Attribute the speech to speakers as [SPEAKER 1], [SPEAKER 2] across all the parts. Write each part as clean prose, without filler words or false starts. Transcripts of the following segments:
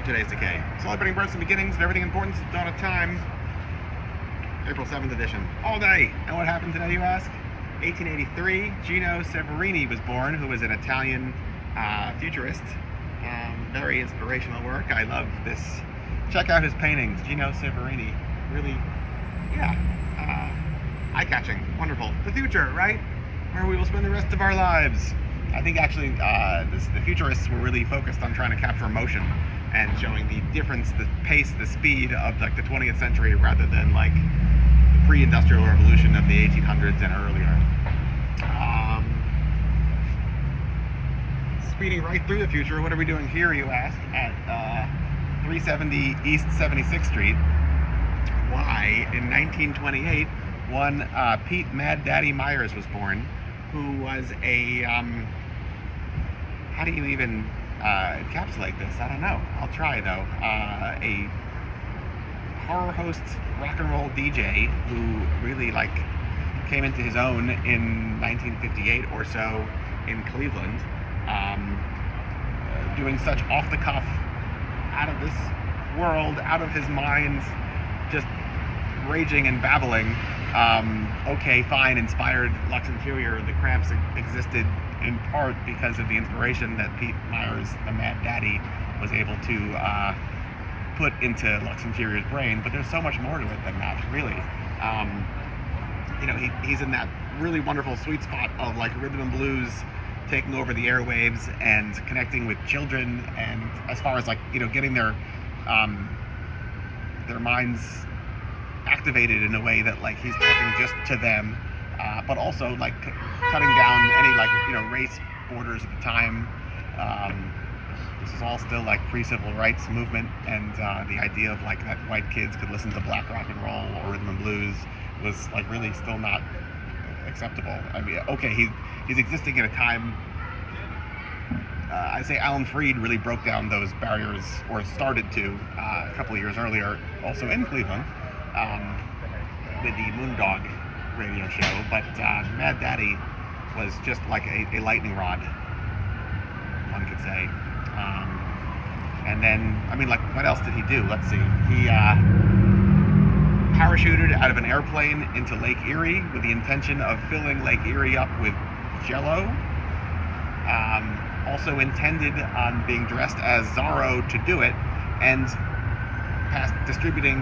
[SPEAKER 1] today's Decay. Celebrating births and beginnings and everything important since the dawn of time. April 7th edition. All day. And what happened today, you ask? 1883, Gino Severini was born, who was an Italian futurist. Very inspirational work. I love this. Check out his paintings. Gino Severini. Really, eye-catching. Wonderful. The future, right? Where we will spend the rest of our lives. I think actually the futurists were really focused on trying to capture emotion and showing the difference, the pace, the speed of like the 20th century rather than like the pre-industrial revolution of the 1800s and earlier. Speeding right through the future, what are we doing here, you ask, at 370 East 76th Street? Why, in 1928, one Pete Mad Daddy Myers was born, who was a, how do you even encapsulate this? I don't know. I'll try, though. A horror host, rock and roll DJ who really, like, came into his own in 1958 or so in Cleveland, doing such off-the-cuff, out of this world, out of his mind, just raging and babbling. Okay, fine, inspired Lux Interior. The Cramps existed in part because of the inspiration that Pete Myers, the Mad Daddy, was able to put into Lux Interior's brain, but there's so much more to it than that, really. He's in that really wonderful sweet spot of like rhythm and blues taking over the airwaves and connecting with children, and as far as like, getting their minds activated in a way that like he's talking just to them, but also like cutting down any like race borders at the time. This is all still like pre-civil rights movement, and the idea of like that white kids could listen to black rock and roll or rhythm and blues was like really still not acceptable. I mean, okay, he's existing in a time. I say Alan Freed really broke down those barriers, or started to, a couple of years earlier, also in Cleveland, with the Moondog radio show. But Mad Daddy was just like a lightning rod, one could say. And then, I mean, like, what else did he do? Let's see. He parachuted out of an airplane into Lake Erie with the intention of filling Lake Erie up with Jell-O. Also intended on being dressed as Zorro to do it, and distributing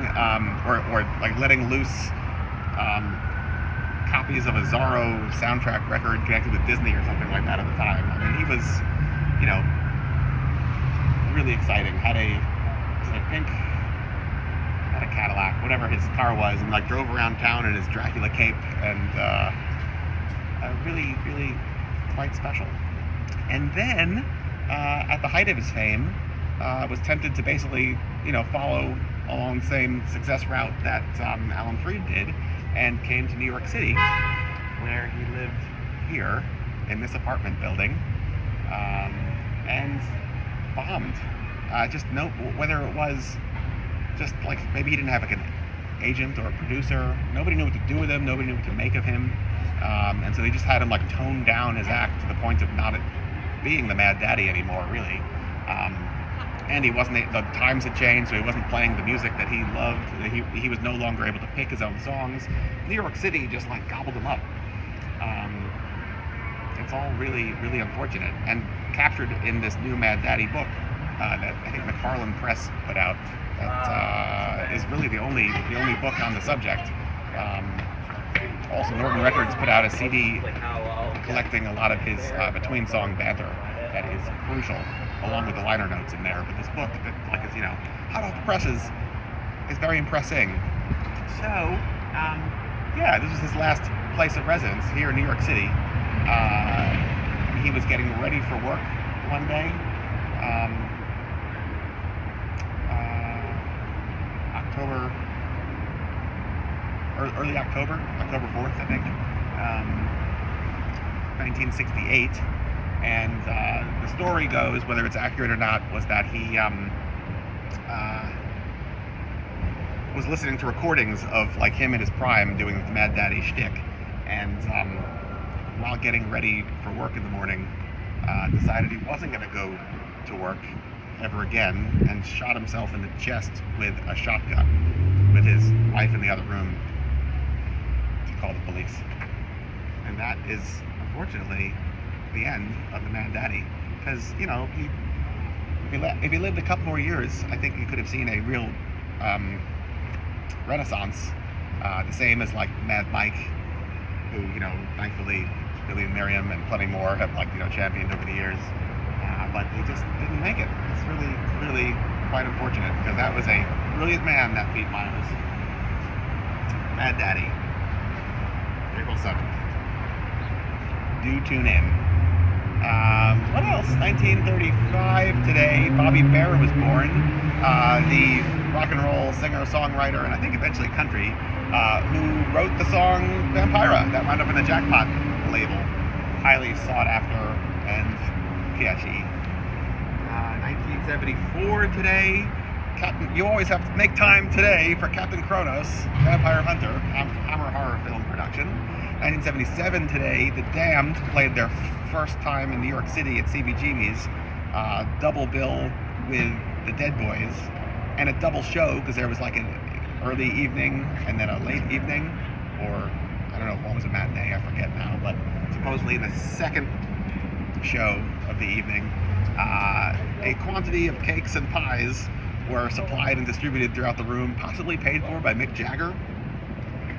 [SPEAKER 1] or like letting loose copies of a Zorro soundtrack record connected with Disney or something like that at the time. I mean, he was, really exciting. Had a Cadillac, whatever his car was, and like drove around town in his Dracula cape, and really, really quite special. And then, at the height of his fame, was tempted to basically, follow along the same success route that Alan Freed did, and came to New York City, where he lived here in this apartment building, and bombed. Just no, whether it was just like maybe he didn't have like an agent or a producer. Nobody knew what to do with him. Nobody knew what to make of him, and so they just had him like tone down his act to the point of not being the Mad Daddy anymore, really. And he wasn't. The times had changed, so he wasn't playing the music that he loved. He was no longer able to pick his own songs. New York City just like gobbled him up. It's all really, really unfortunate, and captured in this new Mad Daddy book that I think McFarlane Press put out. That is really the only book on the subject. Also, Norton Records put out a CD collecting a lot of his between song banter that is crucial, along with the liner notes in there. But this book that like is hot off the presses is very impressing. So this was his last place of residence here in New York City. He was getting ready for work one day. Early October 4th, I think, 1968. And the story goes, whether it's accurate or not, was that he was listening to recordings of like him in his prime doing the Mad Daddy shtick, and while getting ready for work in the morning, decided he wasn't going to go to work ever again, and shot himself in the chest with a shotgun, with his wife in the other room, to call the police. And that is, unfortunately, the end of the Mad Daddy. Because, you know, if he lived a couple more years, I think you could have seen a real renaissance. The same as like Mad Mike, who, you know, thankfully Billy and Miriam and plenty more have, like, you know, championed over the years. But he just didn't make it. It's really, really quite unfortunate, because that was a brilliant man, that Pete Myers. Mad Daddy. April 7th. Do tune in. What else? 1935 today, Bobby Bear was born. The rock and roll singer-songwriter, and I think eventually country, who wrote the song Vampira that wound up in the Jackpot label. Highly sought after and catchy. 1974 today. You always have to make time today for Captain Kronos, Vampire Hunter, Hammer horror film production. 1977 today, The Damned played their first time in New York City at CBGB's. Double bill with the Dead Boys, and a double show, because there was like an early evening and then a late evening, or I don't know if one was a matinee, I forget now, but supposedly in the second show of the evening, a quantity of cakes and pies were supplied and distributed throughout the room, possibly paid for by Mick Jagger,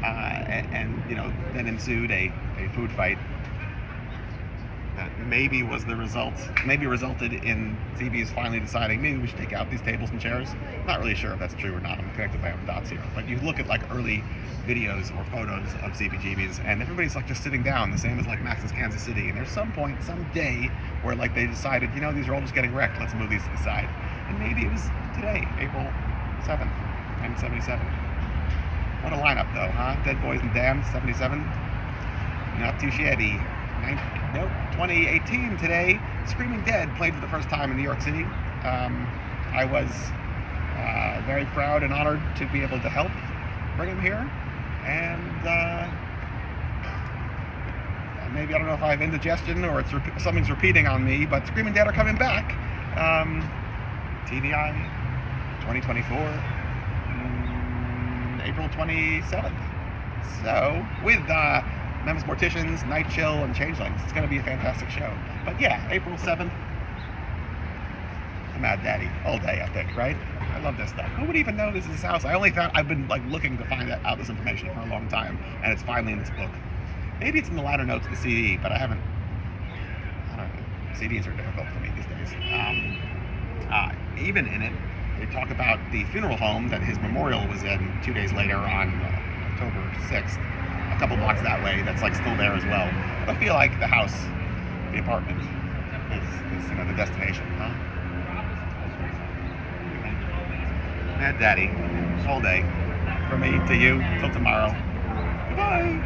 [SPEAKER 1] and you know, then ensued a food fight that maybe resulted in CB's finally deciding maybe we should take out these tables and chairs. I'm not really sure if that's true or not. I'm connected by dots here, but you look at like early videos or photos of CBGB's, and everybody's like just sitting down, the same as like Max's Kansas City. And there's some point, some day, where like they decided, you know, these are all just getting wrecked. Let's move these to the side. And maybe it was today, April 7th, 1977. What a lineup, though, huh? Dead Boys and Damned, 77. Not too shabby. 2018 today, Screaming Dead played for the first time in New York City. I was very proud and honored to be able to help bring him here. And maybe, I don't know if I have indigestion or something's repeating on me, but Screaming Dead are coming back. TVI 2024, April 27th. So, with Memphis Morticians, Night Chill, and Changelings, it's going to be a fantastic show. But yeah, April 7th, the Mad Daddy, all day, I think, right? I love this stuff. Who would even know this is his house? I've been like looking to find out this information for a long time, and it's finally in this book. Maybe it's in the liner notes of the CD, but I don't know. CDs are difficult for me these days. Even in it, they talk about the funeral home that his memorial was in 2 days later on October 6th, a couple blocks that way, that's like still there as well. But I feel like the house, the apartment, is you know, the destination, huh? Mad Daddy, all day, from me to you, till tomorrow. Goodbye!